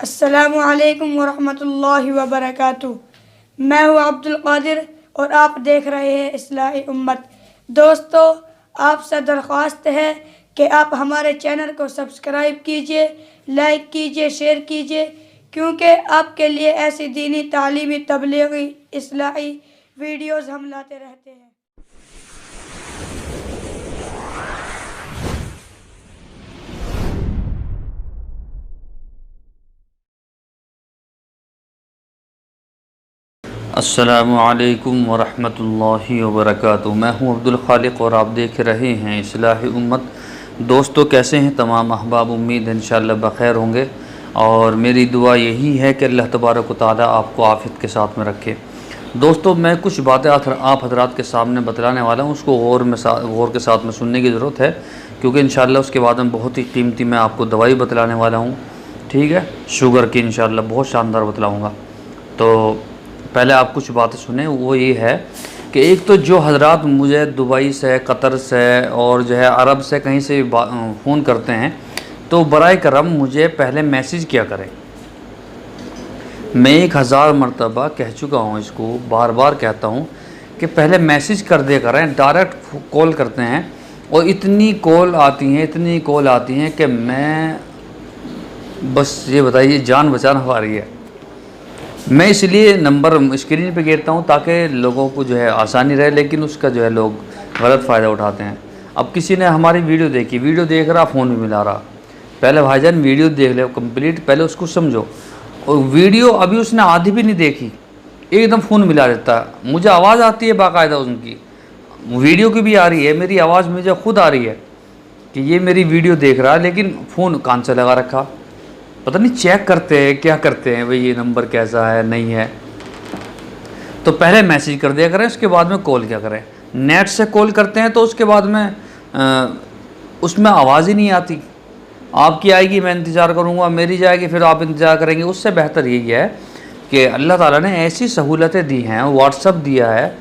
अस्सलामु अलैकुम वरहमतुल्लाहि वबरकातुहू। मैं हूँ अब्दुल कादिर और आप देख रहे हैं इस्लाही उम्मत। दोस्तों, आपसे दरख्वास्त है कि आप हमारे चैनल को सब्सक्राइब कीजिए, लाइक कीजिए, शेयर कीजिए, क्योंकि आपके लिए ऐसी दीनी तालीमी तबलीगी इस्लाही वीडियोज़ हम लाते रहते हैं। अस्सलामुअलैकुम वरहमतुल्लाहि वबरकातुहू। मैं हूं अब्दुल खालिक और आप देख रहे हैं इस्लाही उम्मत। दोस्तों, कैसे हैं तमाम अहबाब? उम्मीद है इंशाअल्लाह बख़ैर होंगे और मेरी दुआ यही है कि अल्लाह तबारक व तआला आपको आफ़ियत के साथ में रखे। दोस्तों, मैं कुछ बातें आप हज़रात के सामने बतलाने वाला हूँ, उसको गौर के साथ में सुनने की ज़रूरत है, क्योंकि इंशाअल्लाह उसके बाद में बहुत ही कीमती मैं आपको दवाई बतलाने वाला हूँ। ठीक है, शुगर की इंशाअल्लाह बहुत शानदार बतलाऊँगा। तो पहले आप कुछ बातें सुने। वो ये है कि एक तो जो हजरात मुझे दुबई से, कतर से और जो है अरब से कहीं से फ़ोन करते हैं, तो बराए करम मुझे पहले मैसेज किया करें। मैं 1000 मरतबा कह चुका हूँ, इसको बार बार कहता हूँ कि पहले मैसेज कर दिया करें। डायरेक्ट कॉल करते हैं और इतनी कॉल आती हैं कि मैं बस ये बताइए जान बचाना पा रही है। मैं इसलिए नंबर स्क्रीन पे गिरता हूँ ताकि लोगों को जो है आसानी रहे, लेकिन उसका जो है लोग गलत फ़ायदा उठाते हैं। अब किसी ने हमारी वीडियो देखी, वीडियो देख रहा, फ़ोन भी मिला रहा। पहले भाईजान वीडियो देख ले कंप्लीट, पहले उसको समझो। और वीडियो अभी उसने आधी भी नहीं देखी, एकदम फ़ोन मिला देता है। मुझे आवाज़ आती है बाकायदा, उनकी वीडियो की भी आ रही है, मेरी आवाज़ मुझे खुद आ रही है कि ये मेरी वीडियो देख रहा है, लेकिन फ़ोन कान से लगा रखा। पता नहीं चेक करते हैं क्या करते हैं भाई, ये नंबर कैसा है नहीं है। तो पहले मैसेज कर दिया करें, उसके बाद में कॉल क्या करें। नेट से कॉल करते हैं तो उसके बाद में उसमें आवाज़ ही नहीं आती। आपकी आएगी मैं इंतज़ार करूँगा, मेरी जाएगी फिर आप इंतज़ार करेंगे। उससे बेहतर यही है कि अल्लाह ताला ने ऐसी सहूलतें दी हैं, व्हाट्सअप दिया है,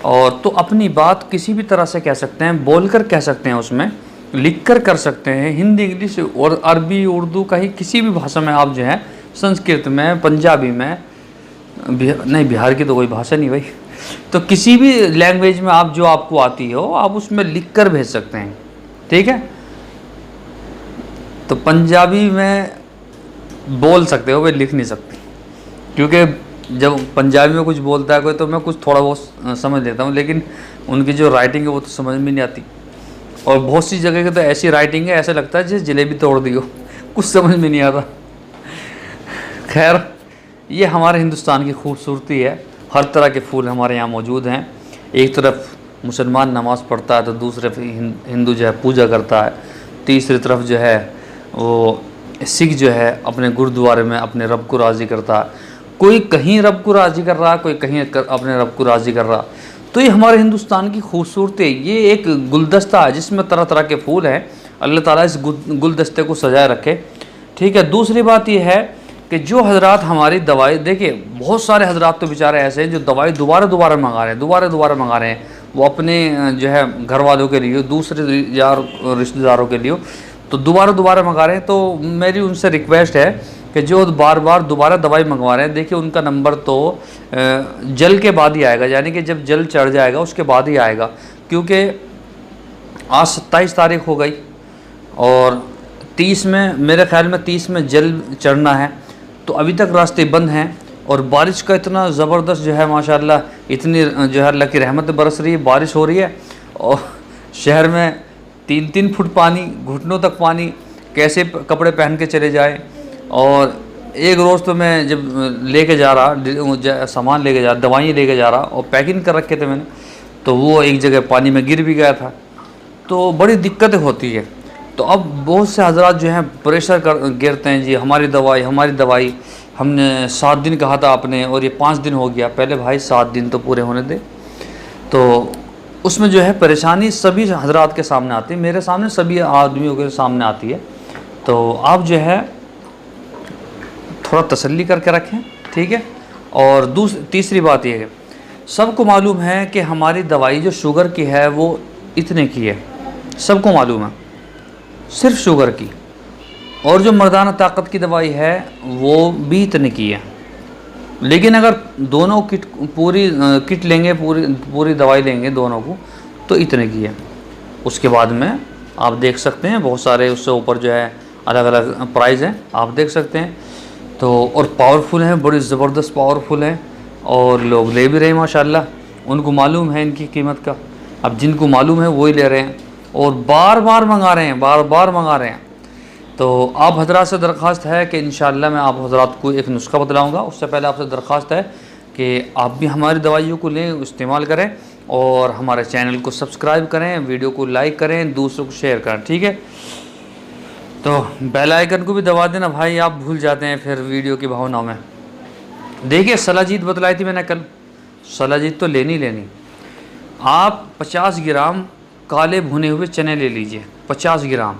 और तो अपनी बात किसी भी तरह से कह सकते हैं, बोल कर कह सकते हैं, उसमें लिख कर सकते हैं। हिंदी, इंग्लिश और अरबी, उर्दू, कहीं किसी भी भाषा में आप जो है, संस्कृत में, पंजाबी में, नहीं बिहार की तो कोई भाषा नहीं भाई, तो किसी भी लैंग्वेज में आप जो आपको आती हो आप उसमें लिख कर भेज सकते हैं। ठीक है, तो पंजाबी में बोल सकते हो भाई, लिख नहीं सकते, क्योंकि जब पंजाबी में कुछ बोलता है कोई तो मैं कुछ थोड़ा बहुत समझ लेता हूँ, लेकिन उनकी जो राइटिंग है वो तो समझ में नहीं आती। और बहुत सी जगह की तो ऐसी राइटिंग है, ऐसा लगता है जैसे जलेबी तोड़ दी हो, कुछ समझ में नहीं आता। खैर, ये हमारे हिंदुस्तान की खूबसूरती है। हर तरह के फूल हमारे यहाँ मौजूद हैं। एक तरफ मुसलमान नमाज़ पढ़ता है तो दूसरे हिंदू जो है पूजा करता है, तीसरी तरफ जो है वो सिख जो है अपने गुरुद्वारे में अपने रब को राज़ी करता है। कोई कहीं रब को राज़ी कर रहा, कोई कहीं अपने रब को राज़ी कर रहा। तो ये हमारे हिंदुस्तान की खूबसूरती है। ये एक गुलदस्ता है जिसमें तरह तरह के फूल हैं। अल्लाह ताला इस गुलदस्ते को सजाए रखे। ठीक है, दूसरी बात ये है कि जो हजरात हमारी दवाई, देखिए बहुत सारे हजरात तो बेचारे ऐसे हैं जो दवाई दोबारा मंगा रहे हैं, वो अपने जो है घर वालों के लिए, दूसरे यार रिश्तेदारों के लिए, तो दोबारा मंगा रहे हैं। तो मेरी उनसे रिक्वेस्ट है कि जो बार बार दोबारा दवाई मंगवा रहे हैं, देखिए उनका नंबर तो जल के बाद ही आएगा, यानी कि जब जल चढ़ जाएगा उसके बाद ही आएगा, क्योंकि आज 27 तारीख हो गई और 30 में, मेरे ख्याल में 30 में जल चढ़ना है। तो अभी तक रास्ते बंद हैं और बारिश का इतना ज़बरदस्त जो है माशाल्लाह, इतनी जो है अल्लाह की रहमत बरस रही है, बारिश हो रही है और शहर में 3-3 फुट पानी, घुटनों तक पानी, कैसे कपड़े पहन के चले जाए। और एक रोज़ तो मैं जब लेके जा रहा, सामान लेके जा, दवाई लेके जा रहा और पैकिंग कर रखे थे मैंने, तो वो एक जगह पानी में गिर भी गया था। तो बड़ी दिक्कतें होती है। तो अब बहुत से हजरात जो हैं प्रेशर गिरते हैं, जी हमारी दवाई, हमने 7 दिन कहा था आपने और ये 5 दिन हो गया। पहले भाई 7 दिन तो पूरे होने दे। तो उसमें जो है परेशानी सभी हजरात के सामने आती है, मेरे सामने, सभी आदमियों के सामने आती है। तो आप जो है थोड़ा तसल्ली करके रखें। ठीक है, और तीसरी बात यह है, सबको मालूम है कि हमारी दवाई जो शुगर की है वो इतने की है, सबको मालूम है, सिर्फ शुगर की। और जो मर्दाना ताकत की दवाई है वो भी इतने की है। लेकिन अगर दोनों किट पूरी किट लेंगे, पूरी दवाई लेंगे दोनों को, तो इतने की है। उसके बाद में आप देख सकते हैं बहुत सारे उससे ऊपर जो है अलग अलग प्राइस हैं, आप देख सकते हैं। तो और पावरफुल हैं, बड़ी ज़बरदस्त पावरफुल हैं, और लोग ले भी रहे हैं माशाल्लाह, उनको मालूम है इनकी कीमत का। अब जिनको मालूम है वही ले रहे हैं और बार बार मंगा रहे हैं, बार बार मंगा रहे हैं। तो आप हजरात से दरख्वास्त है कि इंशाअल्लाह मैं आप हजरात को एक नुस्खा बतलाऊँगा। उससे पहले आपसे दरख्वास्त है कि आप भी हमारी दवाइयों को लें, इस्तेमाल करें, और हमारे चैनल को सब्सक्राइब करें, वीडियो को लाइक करें, दूसरों को शेयर करें, ठीक है। तो बेल आइकन को भी दबा देना भाई, आप भूल जाते हैं फिर वीडियो की भावनाओं में। देखिए सलाजीत बतलाई थी मैंने कल, सलाजीत तो लेनी लेनी। आप 50 ग्राम काले भुने हुए चने ले लीजिए, 50 ग्राम,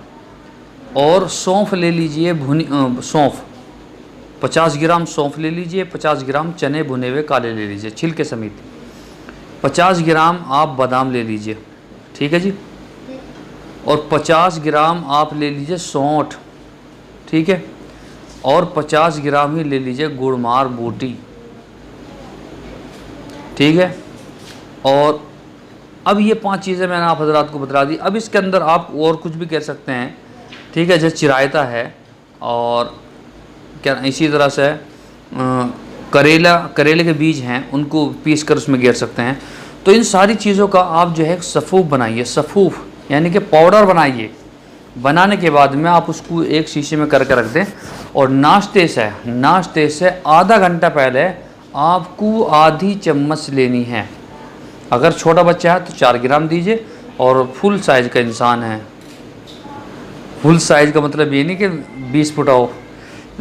और सौंफ ले लीजिए भुनी सौंफ, 50 ग्राम सौंफ ले लीजिए, 50 ग्राम चने भुने हुए काले ले लीजिए छिलके समेत, 50 ग्राम आप बादाम ले लीजिए, ठीक है जी, और 50 ग्राम आप ले लीजिए सौंठ, ठीक है, और 50 ग्राम ही ले लीजिए गुड़मार बूटी, ठीक है। और अब ये 5 चीज़ें मैंने आप हजरात को बता दी। अब इसके अंदर आप और कुछ भी कह सकते हैं, ठीक है, जैसे चिरायता है, और क्या इसी तरह से करेले के बीज हैं, उनको पीस कर उसमें घेर सकते हैं। तो इन सारी चीज़ों का आप जो है सफ़ूफ बनाइए, सफ़ूफ यानी कि पाउडर बनाइए। बनाने के बाद में आप उसको एक शीशे में करके रख दें, और नाश्ते से आधा घंटा पहले आपको आधी चम्मच लेनी है। अगर छोटा बच्चा है तो 4 ग्राम दीजिए, और फुल साइज़ का इंसान है, फुल साइज़ का मतलब ये नहीं कि 20 फुट हो,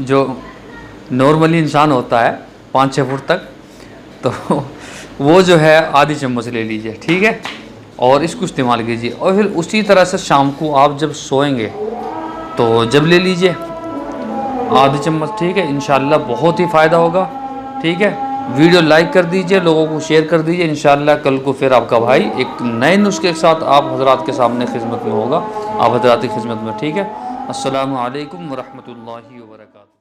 जो नॉर्मली इंसान होता है 5-6 फुट तक, तो वो जो है आधी चम्मच ले लीजिए, ठीक है, और इसको इस्तेमाल कीजिए। और फिर उसी तरह से शाम को आप जब सोएंगे तो जब ले लीजिए आधी चम्मच, ठीक है, इंशाल्लाह बहुत ही फ़ायदा होगा, ठीक है। वीडियो लाइक कर दीजिए, लोगों को शेयर कर दीजिए। इंशाल्लाह कल को फिर आपका भाई एक नए नुस्खे के साथ आप हजरात के सामने खिदमत में होगा, आप हजरात की खिदमत में, ठीक है। अस्सलामु अलैकुम व रहमतुल्लाहि व बरकातहू।